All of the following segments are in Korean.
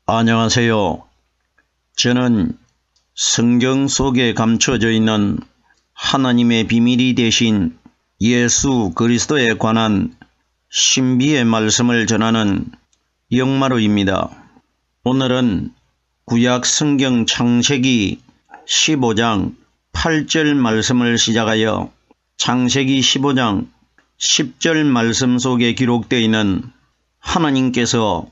안녕하세요. 저는 성경 속에 감춰져 있는 하나님의 비밀이 되신 예수 그리스도에 관한 신비의 말씀을 전하는 영마루입니다. 오늘은 구약 성경 창세기 15장 8절 말씀을 시작하여 창세기 15장 10절 말씀 속에 기록되어 있는 하나님께서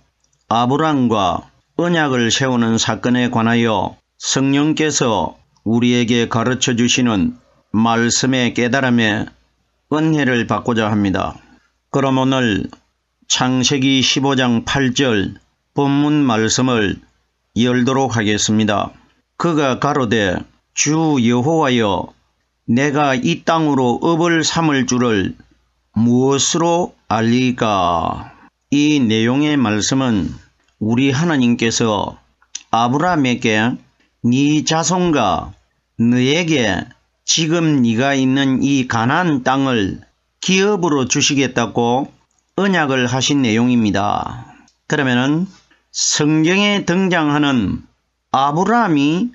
아브람과 언약을 세우는 사건에 관하여 성령께서 우리에게 가르쳐 주시는 말씀의 깨달음에 은혜를 받고자 합니다. 그럼 오늘 창세기 15장 8절 본문 말씀을 열도록 하겠습니다. 그가 가로되 주 여호와여 내가 이 땅으로 업을 삼을 줄을 무엇으로 알리까? 이 내용의 말씀은 우리 하나님께서 아브라함에게 네 자손과 너에게 지금 네가 있는 이 가나안 땅을 기업으로 주시겠다고 언약을 하신 내용입니다. 그러면은 성경에 등장하는 아브라함이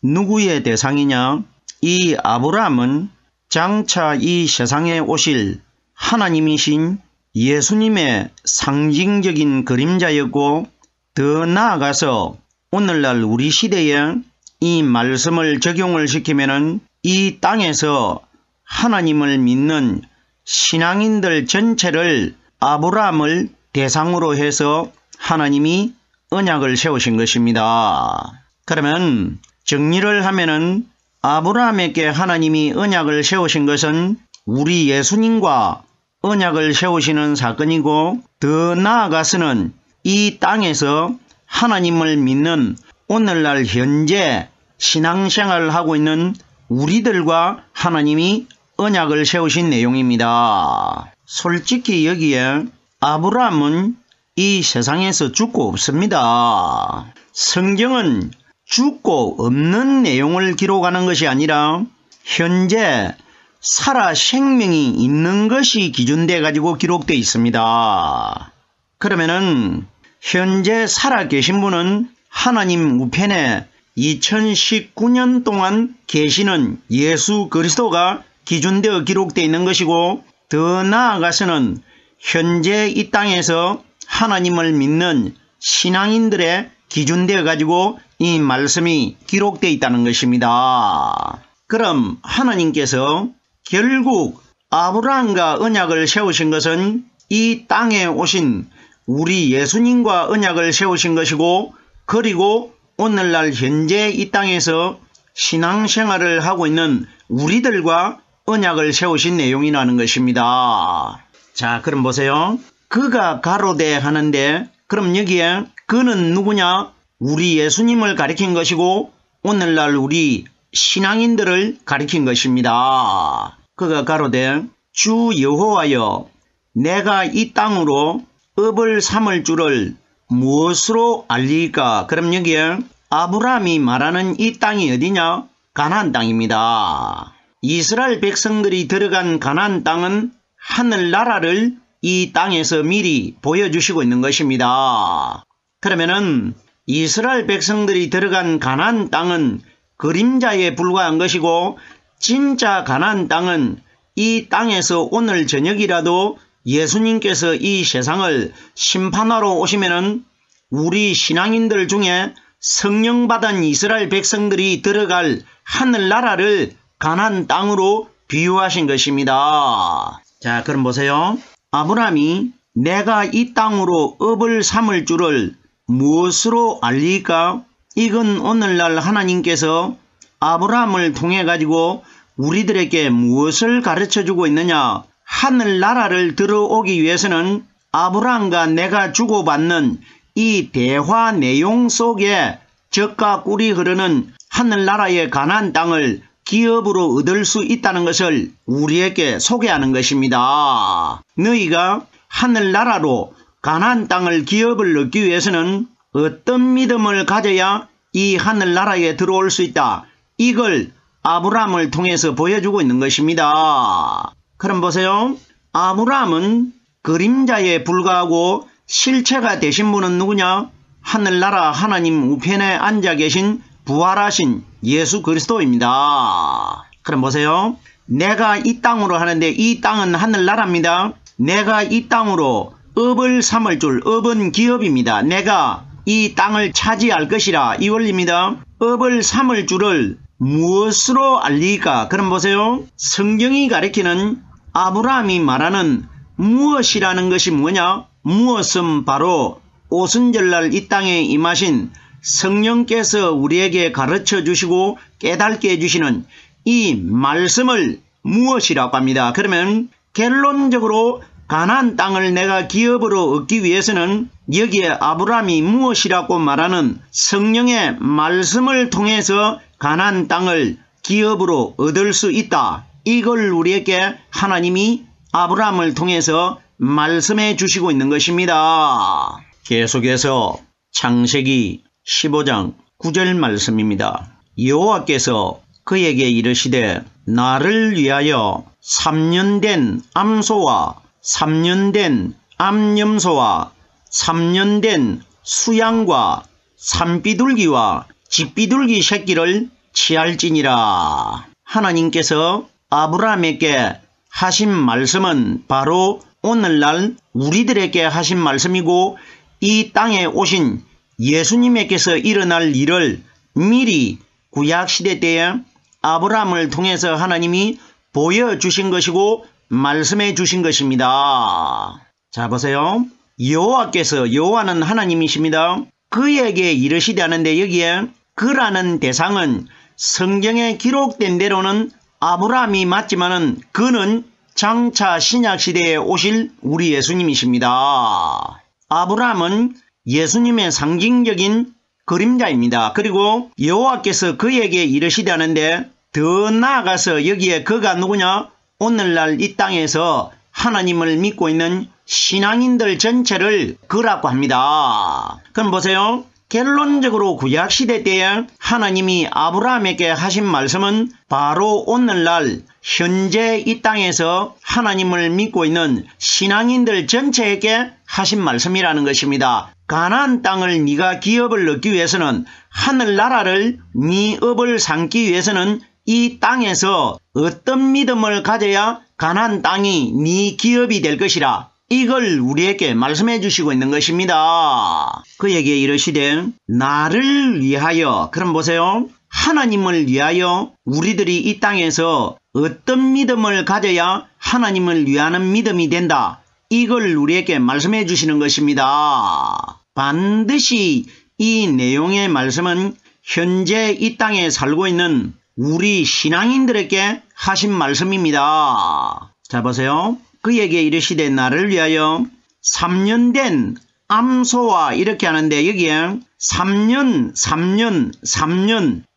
누구의 대상이냐? 이 아브라함은 장차 이 세상에 오실 하나님이신 예수님의 상징적인 그림자였고, 더 나아가서 오늘날 우리 시대에 이 말씀을 적용을 시키면은 이 땅에서 하나님을 믿는 신앙인들 전체를 아브라함을 대상으로 해서 하나님이 언약을 세우신 것입니다. 그러면 정리를 하면은 아브라함에게 하나님이 언약을 세우신 것은 우리 예수님과 언약을 세우시는 사건이고, 더 나아가서는 이 땅에서 하나님을 믿는 오늘날 현재 신앙생활을 하고 있는 우리들과 하나님이 언약을 세우신 내용입니다. 솔직히 여기에 아브라함은 이 세상에서 죽고 없습니다. 성경은 죽고 없는 내용을 기록하는 것이 아니라 현재 살아 생명이 있는 것이 기준돼 가지고 기록되어 있습니다. 그러면은 현재 살아 계신 분은 하나님 우편에 2019년 동안 계시는 예수 그리스도가 기준되어 기록되어 있는 것이고, 더 나아가서는 현재 이 땅에서 하나님을 믿는 신앙인들의 기준되어 가지고 이 말씀이 기록되어 있다는 것입니다. 그럼 하나님께서 결국 아브라함과 언약을 세우신 것은 이 땅에 오신 우리 예수님과 언약을 세우신 것이고, 그리고 오늘날 현재 이 땅에서 신앙생활을 하고 있는 우리들과 언약을 세우신 내용이라는 것입니다. 자, 그럼 보세요. 그가 가로되 하는데, 그럼 여기에 그는 누구냐? 우리 예수님을 가리킨 것이고 오늘날 우리 신앙인들을 가리킨 것입니다. 그가 가로되 주 여호와여 내가 이 땅으로 업을 삼을 줄을 무엇으로 알리까? 그럼 여기에 아브라함이 말하는 이 땅이 어디냐? 가나안 땅입니다. 이스라엘 백성들이 들어간 가나안 땅은 하늘나라를 이 땅에서 미리 보여주시고 있는 것입니다. 그러면은 이스라엘 백성들이 들어간 가나안 땅은 그림자에 불과한 것이고, 진짜 가나안 땅은 이 땅에서 오늘 저녁이라도 예수님께서 이 세상을 심판하러 오시면은 우리 신앙인들 중에 성령 받은 이스라엘 백성들이 들어갈 하늘나라를 가나안 땅으로 비유하신 것입니다. 자, 그럼 보세요. 아브라함이 내가 이 땅으로 업을 삼을 줄을 무엇으로 알리까? 이건 오늘날 하나님께서 아브라함을 통해 가지고 우리들에게 무엇을 가르쳐주고 있느냐? 하늘나라를 들어오기 위해서는 아브라함과 내가 주고받는 이 대화 내용 속에 젖과 꿀이 흐르는 하늘나라의 가나안 땅을 기업으로 얻을 수 있다는 것을 우리에게 소개하는 것입니다. 너희가 하늘나라로 가나안 땅을 기업을 얻기 위해서는 어떤 믿음을 가져야 이 하늘나라에 들어올 수 있다. 이걸 아브라함을 통해서 보여주고 있는 것입니다. 그럼 보세요. 아브라함은 그림자에 불과하고 실체가 되신 분은 누구냐? 하늘나라 하나님 우편에 앉아 계신 부활하신 예수 그리스도입니다. 그럼 보세요. 내가 이 땅으로 하는데 이 땅은 하늘나라입니다. 내가 이 땅으로 업을 삼을 줄, 업은 기업입니다. 내가 이 땅을 차지할 것이라, 이 원리입니다. 업을 삼을 줄을 무엇으로 알리까? 그럼 보세요. 성경이 가리키는 아브라함이 말하는 무엇이라는 것이 뭐냐? 무엇은 바로 오순절날 이 땅에 임하신 성령께서 우리에게 가르쳐 주시고 깨닫게 해주시는 이 말씀을 무엇이라고 합니다. 그러면 결론적으로 가나안 땅을 내가 기업으로 얻기 위해서는 여기에 아브라함이 무엇이라고 말하는 성령의 말씀을 통해서 가나안 땅을 기업으로 얻을 수 있다. 이걸 우리에게 하나님이 아브라함을 통해서 말씀해 주시고 있는 것입니다. 계속해서 창세기 15장 9절 말씀입니다. 여호와께서 그에게 이르시되 나를 위하여 3년 된 암소와 3년 된 암염소와 3년 된 수양과 산비둘기와 집비둘기 새끼를 취할지니라. 하나님께서 아브라함에게 하신 말씀은 바로 오늘날 우리들에게 하신 말씀이고, 이 땅에 오신 예수님께서 일어날 일을 미리 구약시대 때에 아브라함을 통해서 하나님이 보여주신 것이고 말씀해 주신 것입니다. 자, 보세요. 여호와께서, 여호와는 하나님이십니다. 그에게 이르시되 하는데 여기에 그라는 대상은 성경에 기록된 대로는 아브라함이 맞지만은 그는 장차 신약시대에 오실 우리 예수님이십니다. 아브라함은 예수님의 상징적인 그림자입니다. 그리고 여호와께서 그에게 이르시되 하는데 더 나아가서 여기에 그가 누구냐? 오늘날 이 땅에서 하나님을 믿고 있는 신앙인들 전체를 그라고 합니다. 그럼 보세요. 결론적으로 구약시대 때에 하나님이 아브라함에게 하신 말씀은 바로 오늘날 현재 이 땅에서 하나님을 믿고 있는 신앙인들 전체에게 하신 말씀이라는 것입니다. 가나안 땅을 네가 기업을 얻기 위해서는, 하늘나라를 네 업을 삼기 위해서는 이 땅에서 어떤 믿음을 가져야 가나안 땅이 네 기업이 될 것이라, 이걸 우리에게 말씀해 주시고 있는 것입니다. 그에게 이르시되 나를 위하여, 그럼 보세요. 하나님을 위하여 우리들이 이 땅에서 어떤 믿음을 가져야 하나님을 위하는 믿음이 된다. 이걸 우리에게 말씀해 주시는 것입니다. 반드시 이 내용의 말씀은 현재 이 땅에 살고 있는 우리 신앙인들에게 하신 말씀입니다. 자, 보세요. 그에게 이르시되 나를 위하여 3년 된 암소와 이렇게 하는데 여기에 3년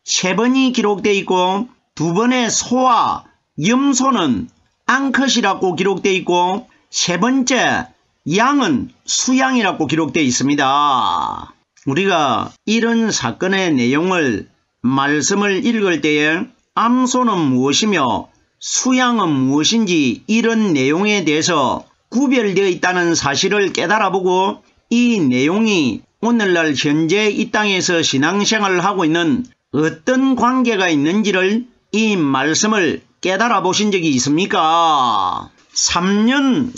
세 번이 기록되어 있고, 두 번의 소와 염소는 앙컷이라고 기록되어 있고, 세 번째 양은 수양이라고 기록되어 있습니다. 우리가 이런 사건의 내용을 말씀을 읽을 때에 암소는 무엇이며 수양은 무엇인지 이런 내용에 대해서 구별되어 있다는 사실을 깨달아보고 이 내용이 오늘날 현재 이 땅에서 신앙생활을 하고 있는 어떤 관계가 있는지를 이 말씀을 깨달아 보신 적이 있습니까? 3년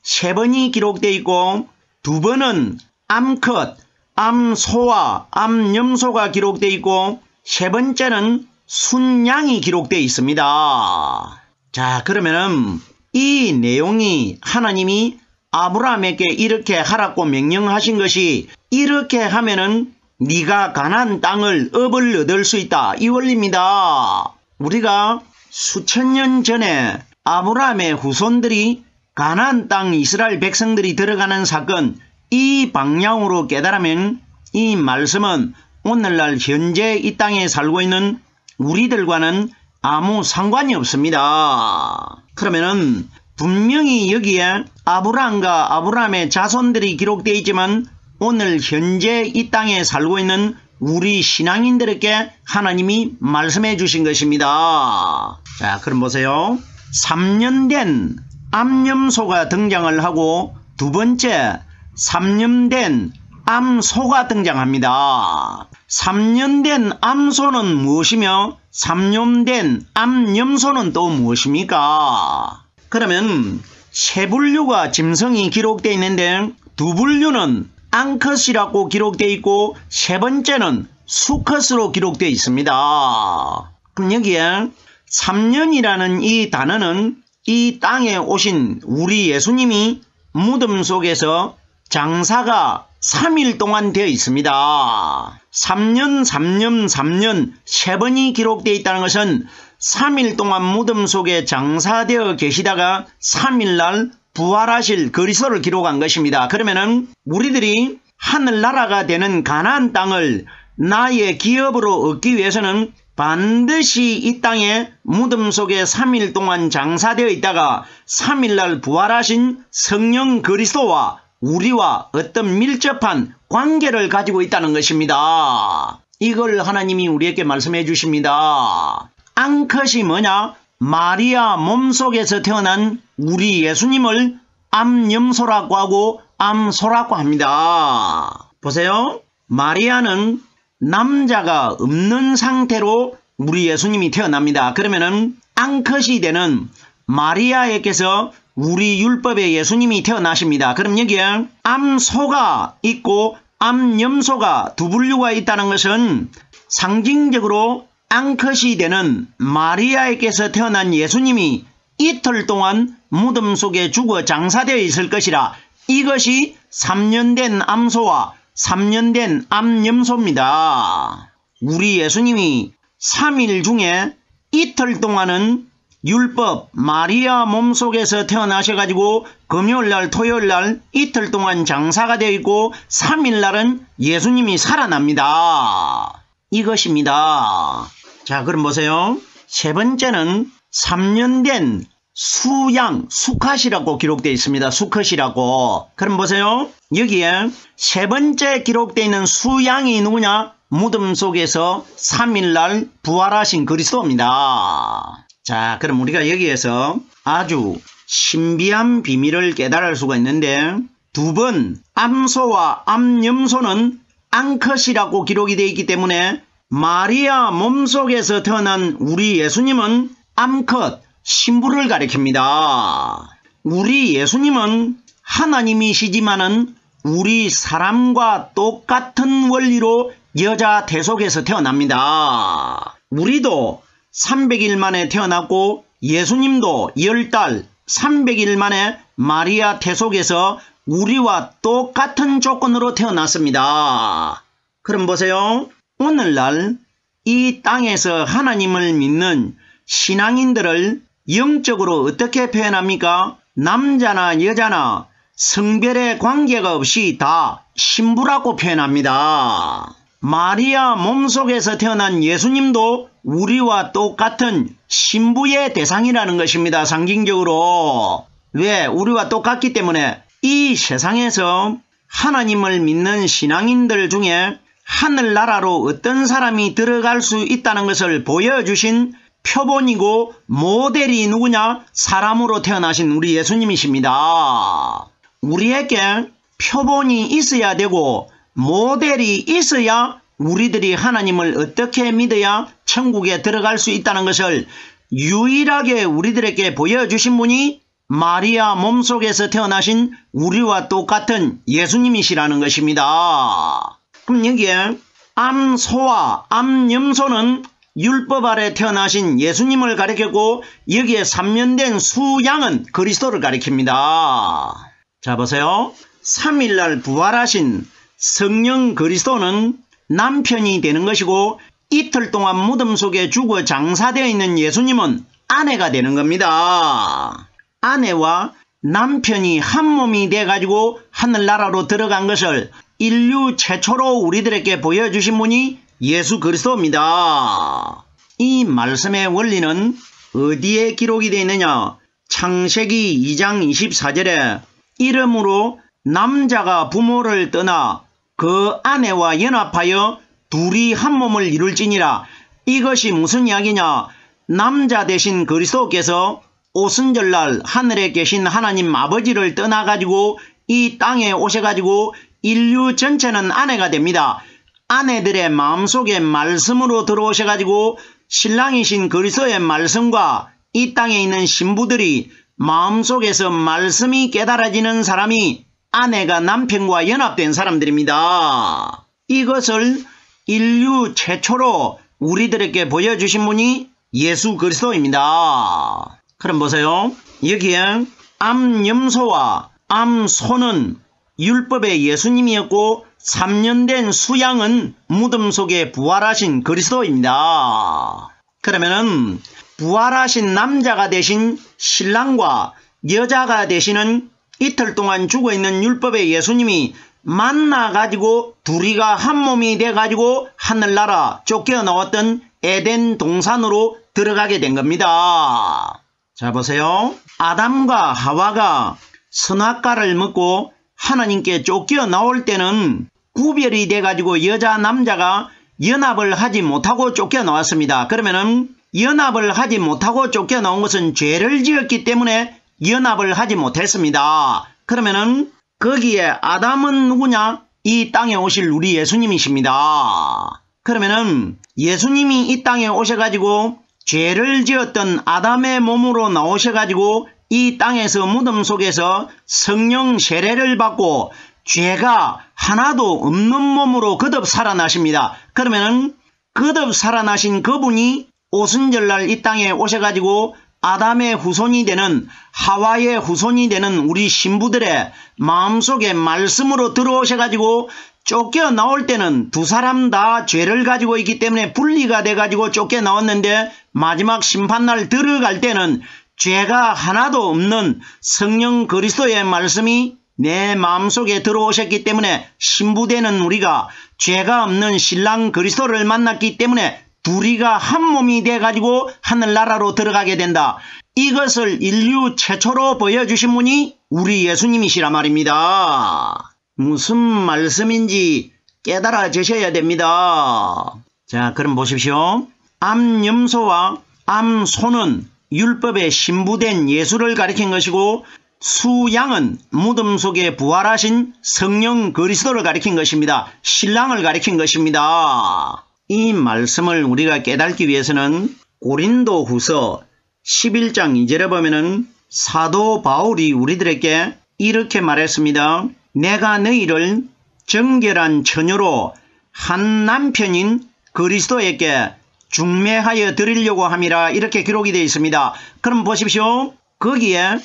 세 번이 기록되어 있고, 두 번은 암컷, 암소와 암염소가 기록되어 있고, 세 번째는 순양이 기록되어 있습니다. 자, 그러면은 이 내용이 하나님이 아브라함에게 이렇게 하라고 명령하신 것이, 이렇게 하면은 네가 가나안 땅을 업을 얻을 수 있다, 이 원리입니다. 우리가 수천 년 전에 아브라함의 후손들이 가나안 땅 이스라엘 백성들이 들어가는 사건, 이 방향으로 깨달으면 이 말씀은 오늘날 현재 이 땅에 살고 있는 우리들과는 아무 상관이 없습니다. 그러면은 분명히 여기에 아브라함과 아브라함의 자손들이 기록되어 있지만 오늘 현재 이 땅에 살고 있는 우리 신앙인들에게 하나님이 말씀해 주신 것입니다. 자, 그럼 보세요. 3년 된 암염소가 등장을 하고, 두 번째 3년 암소가 등장합니다. 3년 된 암소는 무엇이며 3년 된 암염소는 또 무엇입니까? 그러면 세 분류가 짐승이 기록되어 있는데 두 분류는 앙컷이라고 기록되어 있고 세 번째는 수컷으로 기록되어 있습니다. 그럼 여기에 3년이라는 이 단어는 이 땅에 오신 우리 예수님이 무덤 속에서 장사가 3일 동안 되어 있습니다. 3년 세 번이 기록되어 있다는 것은 3일 동안 무덤 속에 장사되어 계시다가 3일날 부활하실 그리스도를 기록한 것입니다. 그러면은 우리들이 하늘나라가 되는 가나안 땅을 나의 기업으로 얻기 위해서는 반드시 이 땅에 무덤 속에 3일 동안 장사되어 있다가 3일날 부활하신 성령 그리스도와 우리와 어떤 밀접한 관계를 가지고 있다는 것입니다. 이걸 하나님이 우리에게 말씀해 주십니다. 앙컷이 뭐냐? 마리아 몸속에서 태어난 우리 예수님을 암염소라고 하고 암소라고 합니다. 보세요. 마리아는 남자가 없는 상태로 우리 예수님이 태어납니다. 그러면은 앙컷이 되는 마리아에게서 우리 율법의 예수님이 태어나십니다. 그럼 여기에 암소가 있고 암염소가 두 분류가 있다는 것은 상징적으로 앙컷이 되는 마리아에게서 태어난 예수님이 이틀 동안 무덤 속에 죽어 장사되어 있을 것이라 이것이 3년 된 암소와 3년 된 암염소입니다. 우리 예수님이 3일 중에 이틀 동안은 율법 마리아 몸속에서 태어나셔가지고 금요일날 토요일날 이틀 동안 장사가 되어 있고 3일날은 예수님이 살아납니다. 이것입니다. 자, 그럼 보세요. 세 번째는 3년 된 수양, 수컷이라고 기록되어 있습니다. 수컷이라고. 그럼 보세요. 여기에 세 번째 기록되어 있는 수양이 누구냐? 무덤 속에서 3일날 부활하신 그리스도입니다. 자, 그럼 우리가 여기에서 아주 신비한 비밀을 깨달을 수가 있는데 두 번 암소와 암염소는 앙컷이라고 기록이 되어 있기 때문에 마리아 몸속에서 태어난 우리 예수님은 암컷, 신부를 가리킵니다. 우리 예수님은 하나님이시지만은 우리 사람과 똑같은 원리로 여자 태속에서 태어납니다. 우리도 300일 만에 태어났고 예수님도 10달 300일 만에 마리아 태속에서 우리와 똑같은 조건으로 태어났습니다. 그럼 보세요. 오늘날 이 땅에서 하나님을 믿는 신앙인들을 영적으로 어떻게 표현합니까? 남자나 여자나 성별의 관계가 없이 다 신부라고 표현합니다. 마리아 몸속에서 태어난 예수님도 우리와 똑같은 신부의 대상이라는 것입니다. 상징적으로. 왜? 우리와 똑같기 때문에 이 세상에서 하나님을 믿는 신앙인들 중에 하늘나라로 어떤 사람이 들어갈 수 있다는 것을 보여주신 표본이고 모델이 누구냐? 사람으로 태어나신 우리 예수님이십니다. 우리에게 표본이 있어야 되고 모델이 있어야 우리들이 하나님을 어떻게 믿어야 천국에 들어갈 수 있다는 것을 유일하게 우리들에게 보여주신 분이 마리아 몸속에서 태어나신 우리와 똑같은 예수님이시라는 것입니다. 그럼 여기에 암소와 암염소는 율법 아래 태어나신 예수님을 가리켰고 여기에 3년 된 수양은 그리스도를 가리킵니다. 자, 보세요. 3일날 부활하신 성령 그리스도는 남편이 되는 것이고 이틀 동안 무덤 속에 죽어 장사되어 있는 예수님은 아내가 되는 겁니다. 아내와 남편이 한 몸이 돼가지고 하늘나라로 들어간 것을 인류 최초로 우리들에게 보여주신 분이 예수 그리스도입니다. 이 말씀의 원리는 어디에 기록이 되어 있느냐? 창세기 2장 24절에 이러므로 남자가 부모를 떠나 그 아내와 연합하여 둘이 한 몸을 이룰지니라. 이것이 무슨 이야기냐? 남자 대신 그리스도께서 오순절날 하늘에 계신 하나님 아버지를 떠나가지고 이 땅에 오셔가지고 인류 전체는 아내가 됩니다. 아내들의 마음속에 말씀으로 들어오셔가지고 신랑이신 그리스도의 말씀과 이 땅에 있는 신부들이 마음속에서 말씀이 깨달아지는 사람이 아내가 남편과 연합된 사람들입니다. 이것을 인류 최초로 우리들에게 보여주신 분이 예수 그리스도입니다. 그럼 보세요. 여기에 암염소와 암소는 율법의 예수님이었고 3년 된 수양은 무덤 속에 부활하신 그리스도입니다. 그러면은 부활하신 남자가 되신 신랑과 여자가 되시는 이틀 동안 죽어있는 율법의 예수님이 만나가지고 둘이가 한 몸이 돼가지고 하늘나라 쫓겨나왔던 에덴 동산으로 들어가게 된 겁니다. 자 보세요. 아담과 하와가 선악과를 먹고 하나님께 쫓겨나올 때는 구별이 돼가지고 여자 남자가 연합을 하지 못하고 쫓겨나왔습니다. 그러면은 연합을 하지 못하고 쫓겨나온 것은 죄를 지었기 때문에 연합을 하지 못했습니다. 그러면은 거기에 아담은 누구냐? 이 땅에 오실 우리 예수님이십니다. 그러면은 예수님이 이 땅에 오셔가지고 죄를 지었던 아담의 몸으로 나오셔가지고 이 땅에서 무덤 속에서 성령 세례를 받고 죄가 하나도 없는 몸으로 거듭 살아나십니다. 그러면은 거듭 살아나신 그분이 오순절날 이 땅에 오셔가지고 아담의 후손이 되는 하와의 후손이 되는 우리 신부들의 마음속에 말씀으로 들어오셔가지고 쫓겨나올 때는 두 사람 다 죄를 가지고 있기 때문에 분리가 돼가지고 쫓겨나왔는데 마지막 심판날 들어갈 때는 죄가 하나도 없는 성령 그리스도의 말씀이 내 마음속에 들어오셨기 때문에 신부되는 우리가 죄가 없는 신랑 그리스도를 만났기 때문에 둘이가 한 몸이 돼가지고 하늘나라로 들어가게 된다. 이것을 인류 최초로 보여주신 분이 우리 예수님이시라 말입니다. 무슨 말씀인지 깨달아지셔야 됩니다. 자, 그럼 보십시오. 암염소와 암소는 율법의 신부된 예수를 가리킨 것이고 수양은 무덤 속에 부활하신 성령 그리스도를 가리킨 것입니다. 신랑을 가리킨 것입니다. 이 말씀을 우리가 깨닫기 위해서는 고린도후서 11장 2절에 보면은 사도 바울이 우리들에게 이렇게 말했습니다. 내가 너희를 정결한 처녀로 한 남편인 그리스도에게 중매하여 드리려고 함이라 이렇게 기록이 되어 있습니다. 그럼 보십시오. 거기에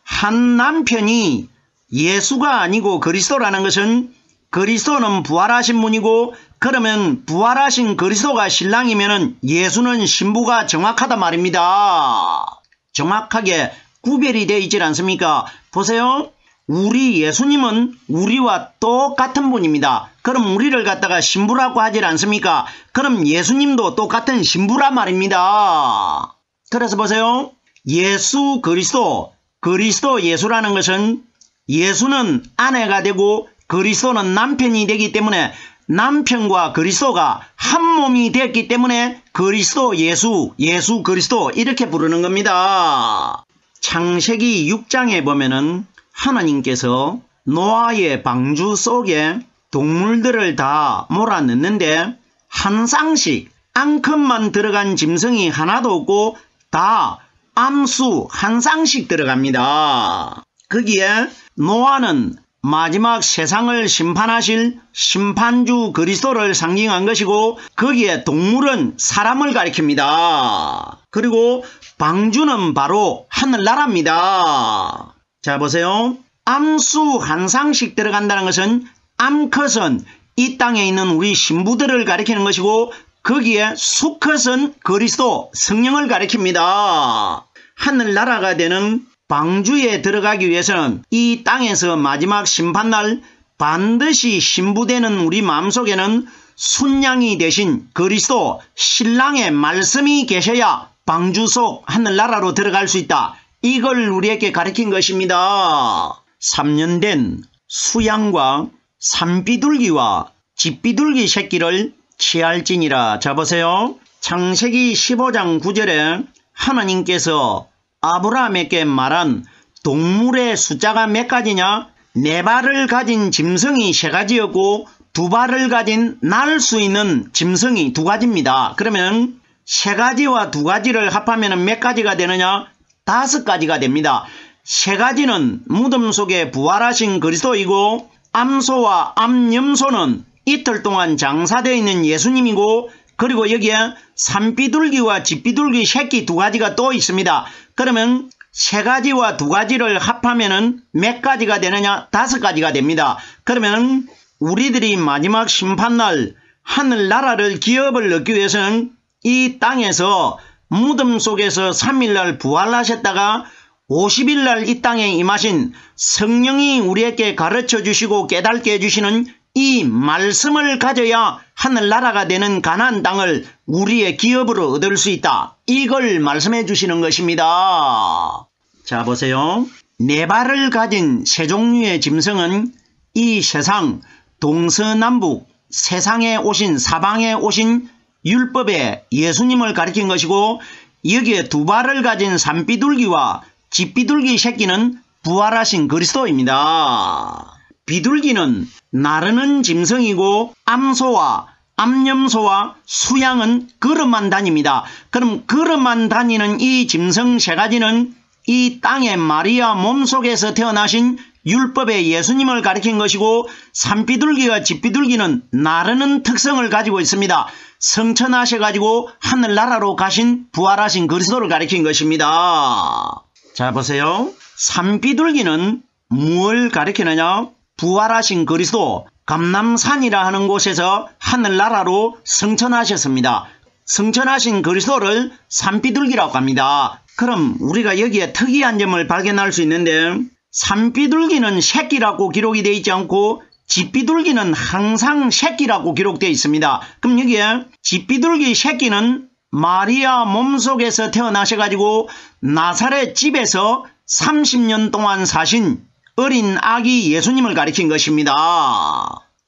한 남편이 예수가 아니고 그리스도라는 것은 그리스도는 부활하신 분이고 그러면 부활하신 그리스도가 신랑이면 예수는 신부가 정확하단 말입니다. 정확하게 구별이 되어 있지 않습니까? 보세요. 우리 예수님은 우리와 똑같은 분입니다. 그럼 우리를 갖다가 신부라고 하지 않습니까? 그럼 예수님도 똑같은 신부란 말입니다. 그래서 보세요. 예수 그리스도, 그리스도 예수라는 것은 예수는 아내가 되고 그리스도는 남편이 되기 때문에 남편과 그리스도가 한 몸이 됐기 때문에 그리스도 예수, 예수 그리스도 이렇게 부르는 겁니다. 창세기 6장에 보면은 하나님께서 노아의 방주 속에 동물들을 다 몰아넣는데 한 쌍씩 앙컷만 들어간 짐승이 하나도 없고 다 암수 한 쌍씩 들어갑니다. 거기에 노아는 마지막 세상을 심판하실 심판주 그리스도를 상징한 것이고 거기에 동물은 사람을 가리킵니다. 그리고 방주는 바로 하늘나라입니다. 자 보세요. 암수 한 쌍씩 들어간다는 것은 암컷은 이 땅에 있는 우리 신부들을 가리키는 것이고 거기에 수컷은 그리스도 성령을 가리킵니다. 하늘나라가 되는 방주에 들어가기 위해서는 이 땅에서 마지막 심판날 반드시 신부되는 우리 마음속에는 순양이 되신 그리스도 신랑의 말씀이 계셔야 방주 속 하늘나라로 들어갈 수 있다. 이걸 우리에게 가르친 것입니다. 3년 된 수양과 산비둘기와 집비둘기 새끼를 취할지니라. 자 보세요. 창세기 15장 9절에 하나님께서 아브라함에게 말한 동물의 숫자가 몇 가지냐? 네 발을 가진 짐승이 세 가지였고 두 발을 가진 날 수 있는 짐승이 두 가지입니다. 그러면 세 가지와 두 가지를 합하면 몇 가지가 되느냐? 5가지가 됩니다. 세 가지는 무덤 속에 부활하신 그리스도이고 암소와 암염소는 이틀 동안 장사되어 있는 예수님이고 그리고 여기에 산비둘기와 집비둘기 새끼 두 가지가 또 있습니다. 그러면 세 가지와 두 가지를 합하면 몇 가지가 되느냐? 5가지가 됩니다. 그러면 우리들이 마지막 심판날 하늘나라를 기업을 얻기 위해서는 이 땅에서 무덤 속에서 3일날 부활하셨다가 50일날 이 땅에 임하신 성령이 우리에게 가르쳐 주시고 깨닫게 해주시는 이 말씀을 가져야 하늘나라가 되는 가나안 땅을 우리의 기업으로 얻을 수 있다. 이걸 말씀해 주시는 것입니다. 자 보세요. 네 발을 가진 세 종류의 짐승은 이 세상 동서남북 세상에 오신 사방에 오신 율법에 예수님을 가리킨 것이고 여기에 두 발을 가진 산비둘기와 집비둘기 새끼는 부활하신 그리스도입니다. 비둘기는 나르는 짐승이고 암소와 암염소와 수양은 걸음만 다닙니다. 그럼 걸음만 다니는 이 짐승 세 가지는 이 땅의 마리아 몸속에서 태어나신 율법의 예수님을 가리킨 것이고 산비둘기와 집비둘기는 나르는 특성을 가지고 있습니다. 성천하셔가지고 하늘나라로 가신 부활하신 그리스도를 가리킨 것입니다. 자 보세요. 산비둘기는 무엇을 가리키느냐? 부활하신 그리스도 감람산이라 하는 곳에서 하늘나라로 승천하셨습니다. 승천하신 그리스도를 산비둘기라고 합니다. 그럼 우리가 여기에 특이한 점을 발견할 수 있는데 산비둘기는 새끼라고 기록이 되어 있지 않고 집비둘기는 항상 새끼라고 기록되어 있습니다. 그럼 여기에 집비둘기 새끼는 마리아 몸속에서 태어나셔가지고 나사렛 집에서 30년 동안 사신 어린 아기 예수님을 가리킨 것입니다.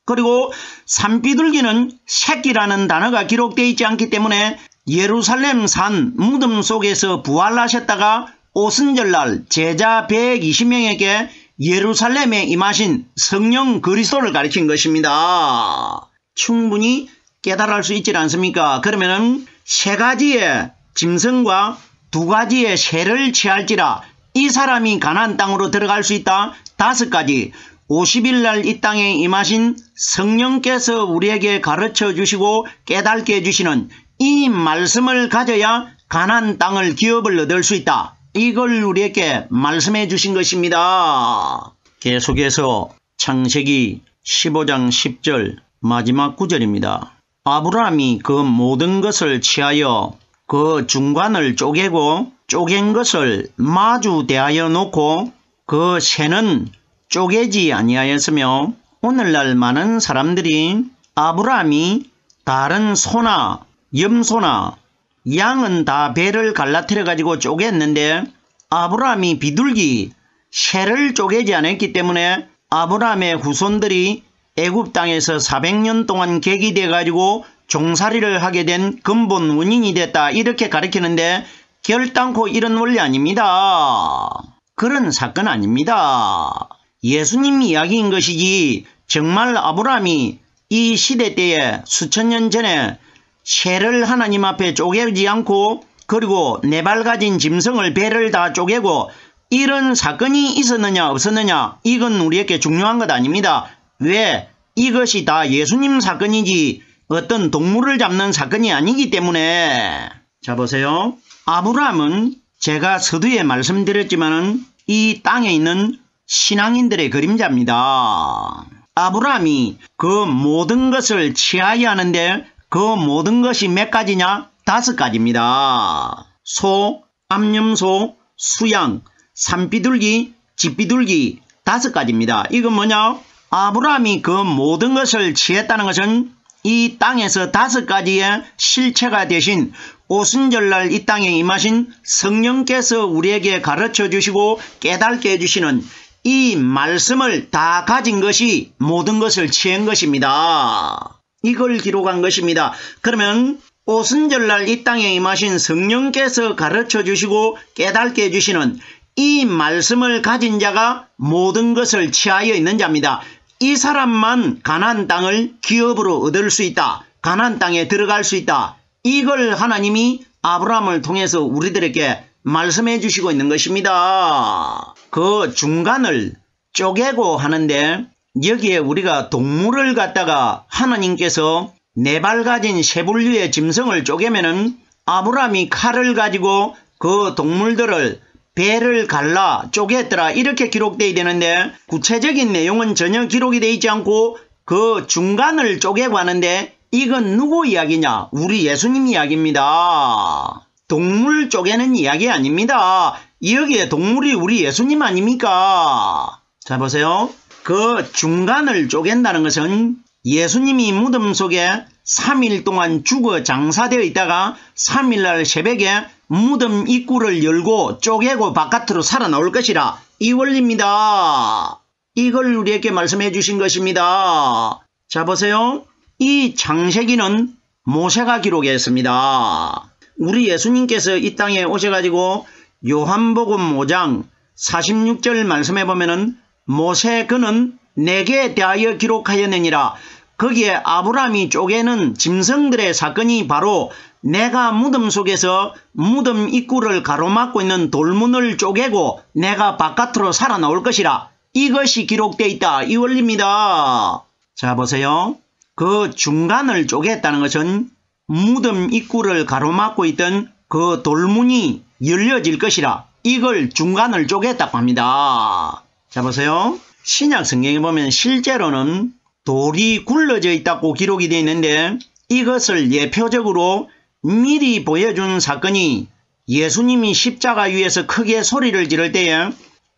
그리고 산비둘기는 새끼라는 단어가 기록되어 있지 않기 때문에 예루살렘 산 무덤 속에서 부활하셨다가 오순절날 제자 120명에게 예루살렘에 임하신 성령 그리스도를 가리킨 것입니다. 충분히 깨달을 수 있지 않습니까? 그러면은 세 가지의 짐승과 두 가지의 새를 취할지라 이 사람이 가나안 땅으로 들어갈 수 있다. 5가지 50일날 이 땅에 임하신 성령께서 우리에게 가르쳐 주시고 깨닫게 해주시는 이 말씀을 가져야 가나안 땅을 기업을 얻을 수 있다. 이걸 우리에게 말씀해 주신 것입니다. 계속해서 창세기 15장 10절 마지막 구절입니다. 아브라함이 그 모든 것을 취하여 그 중간을 쪼개고 쪼갠 것을 마주 대하여 놓고 그 새는 쪼개지 아니하였으며 오늘날 많은 사람들이 아브라함이 다른 소나 염소나 양은 다 배를 갈라뜨려 가지고 쪼갰는데 아브라함이 비둘기 새를 쪼개지 않았기 때문에 아브라함의 후손들이 애굽 땅에서 400년 동안 객이 돼 가지고 종살이를 하게 된 근본 원인이 됐다 이렇게 가르치는데 결단코 이런 원리 아닙니다. 그런 사건 아닙니다. 예수님 이야기인 것이지 정말 아브라함이 이 시대 때에 수천 년 전에 새를 하나님 앞에 쪼개지 않고 그리고 네 발 가진 짐승을 배를 다 쪼개고 이런 사건이 있었느냐 없었느냐 이건 우리에게 중요한 것 아닙니다. 왜? 이것이 다 예수님 사건이지 어떤 동물을 잡는 사건이 아니기 때문에. 자 보세요. 아브라함은 제가 서두에 말씀드렸지만은 이 땅에 있는 신앙인들의 그림자입니다. 아브라함이 그 모든 것을 취하여 하는데 그 모든 것이 몇 가지냐? 5가지입니다. 소, 암염소, 수양, 산비둘기, 집비둘기 5가지입니다. 이건 뭐냐? 아브라함이 그 모든 것을 취했다는 것은 이 땅에서 5가지의 실체가 되신 오순절날 이 땅에 임하신 성령께서 우리에게 가르쳐 주시고 깨닫게 해주시는 이 말씀을 다 가진 것이 모든 것을 취한 것입니다. 이걸 기록한 것입니다. 그러면 오순절날 이 땅에 임하신 성령께서 가르쳐 주시고 깨닫게 해주시는 이 말씀을 가진 자가 모든 것을 취하여 있는 자입니다. 이 사람만 가나안 땅을 기업으로 얻을 수 있다. 가나안 땅에 들어갈 수 있다. 이걸 하나님이 아브라함을 통해서 우리들에게 말씀해 주시고 있는 것입니다. 그 중간을 쪼개고 하는데 여기에 우리가 동물을 갖다가 하나님께서 4발 가진 세 분류의 짐승을 쪼개면은 아브라함이 칼을 가지고 그 동물들을 배를 갈라 쪼갰더라 이렇게 기록되어야 되는데 구체적인 내용은 전혀 기록이 되어 있지 않고 그 중간을 쪼개고 하는데 이건 누구 이야기냐? 우리 예수님 이야기입니다. 동물 쪼개는 이야기 아닙니다. 여기에 동물이 우리 예수님 아닙니까? 자 보세요. 그 중간을 쪼갠다는 것은 예수님이 무덤 속에 3일 동안 죽어 장사되어 있다가 3일날 새벽에 무덤 입구를 열고 쪼개고 바깥으로 살아나올 것이라 이 원리입니다. 이걸 우리에게 말씀해 주신 것입니다. 자 보세요. 이 창세기는 모세가 기록했습니다. 우리 예수님께서 이 땅에 오셔가지고 요한복음 5장 46절 말씀해 보면은 모세 그는 내게 대하여 기록하였느니라. 거기에 아브라함이 쪼개는 짐승들의 사건이 바로 내가 무덤 속에서 무덤 입구를 가로막고 있는 돌문을 쪼개고 내가 바깥으로 살아나올 것이라. 이것이 기록되어 있다. 이 원리입니다. 자 보세요. 그 중간을 쪼갰다는 것은 무덤 입구를 가로막고 있던 그 돌문이 열려질 것이라. 이걸 중간을 쪼갰다고 합니다. 자 보세요. 신약 성경에 보면 실제로는 돌이 굴러져 있다고 기록이 되어 있는데 이것을 예표적으로 미리 보여준 사건이 예수님이 십자가 위에서 크게 소리를 지를 때에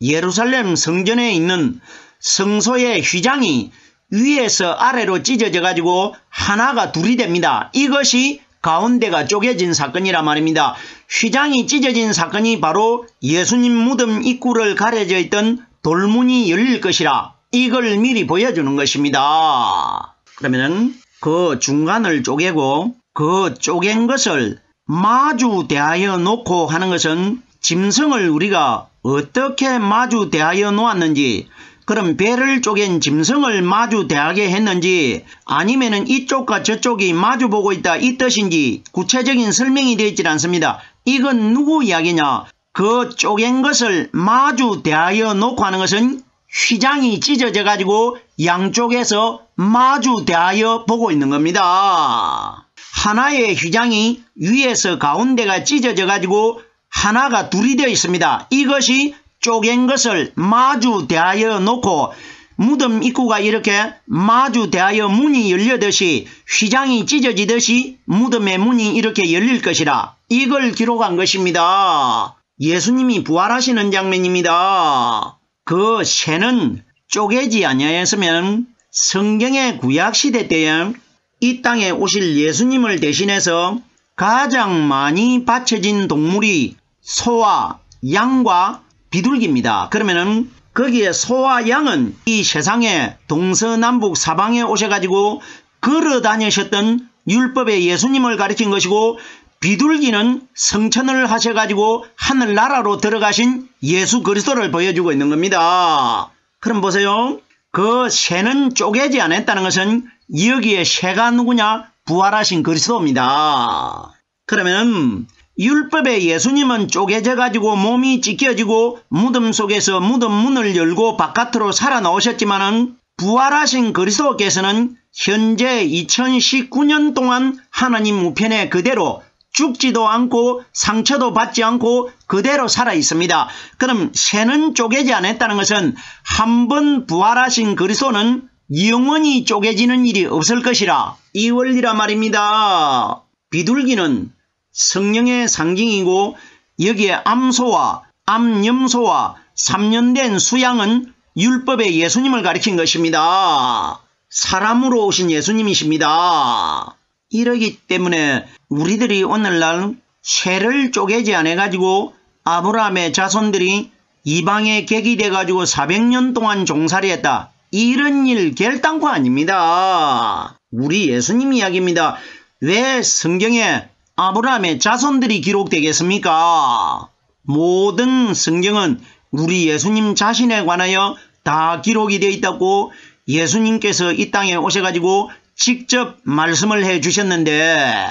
예루살렘 성전에 있는 성소의 휘장이 위에서 아래로 찢어져 가지고 하나가 둘이 됩니다. 이것이 가운데가 쪼개진 사건이라 말입니다. 휘장이 찢어진 사건이 바로 예수님 무덤 입구를 가려져 있던 돌문이 열릴 것이라. 이걸 미리 보여주는 것입니다. 그러면 그 중간을 쪼개고 그 쪼갠 것을 마주 대하여 놓고 하는 것은 짐승을 우리가 어떻게 마주 대하여 놓았는지, 그럼 배를 쪼갠 짐승을 마주 대하게 했는지 아니면은 이쪽과 저쪽이 마주 보고 있다 이 뜻인지 구체적인 설명이 되어 있지 않습니다. 이건 누구 이야기냐? 그 쪼갠 것을 마주 대하여 놓고 하는 것은 휘장이 찢어져 가지고 양쪽에서 마주 대하여 보고 있는 겁니다. 하나의 휘장이 위에서 가운데가 찢어져 가지고 하나가 둘이 되어 있습니다. 이것이 쪼갠 것을 마주 대하여 놓고 무덤 입구가 이렇게 마주 대하여 문이 열려듯이 휘장이 찢어지듯이 무덤의 문이 이렇게 열릴 것이라. 이걸 기록한 것입니다. 예수님이 부활하시는 장면입니다. 그 새는 쪼개지 아니하였으면 성경의 구약시대 때에 이 땅에 오실 예수님을 대신해서 가장 많이 바쳐진 동물이 소와 양과 비둘기입니다. 그러면은 거기에 소와 양은 이 세상에 동서남북 사방에 오셔가지고 걸어 다니셨던 율법의 예수님을 가르친 것이고, 비둘기는 성천을 하셔가지고 하늘나라로 들어가신 예수 그리스도를 보여주고 있는 겁니다. 그럼 보세요. 그 새는 쪼개지 않았다는 것은 여기에 새가 누구냐? 부활하신 그리스도입니다. 그러면 율법의 예수님은 쪼개져 가지고 몸이 찢겨지고 무덤 속에서 무덤 문을 열고 바깥으로 살아나오셨지만은 부활하신 그리스도께서는 현재 2019년 동안 하나님 우편에 그대로 죽지도 않고 상처도 받지 않고 그대로 살아 있습니다. 그럼 새는 쪼개지 않았다는 것은 한 번 부활하신 그리스도는 영원히 쪼개지는 일이 없을 것이라. 이 원리라 말입니다. 비둘기는 성령의 상징이고 여기에 암소와 암염소와 3년 된 수양은 율법의 예수님을 가리킨 것입니다. 사람으로 오신 예수님이십니다. 이러기 때문에 우리들이 오늘날 새를 쪼개지 않아가지고 아브라함의 자손들이 이방에 객이 돼가지고 400년 동안 종살이 했다. 이런 일 결단코 아닙니다. 우리 예수님 이야기입니다. 왜 성경에 아브라함의 자손들이 기록되겠습니까? 모든 성경은 우리 예수님 자신에 관하여 다 기록이 되어 있다고 예수님께서 이 땅에 오셔가지고 직접 말씀을 해 주셨는데,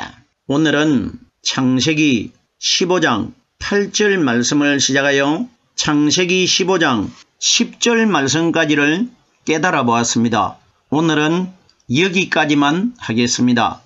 오늘은 창세기 15장 8절 말씀을 시작하여 창세기 15장 10절 말씀까지를 깨달아 보았습니다. 오늘은 여기까지만 하겠습니다.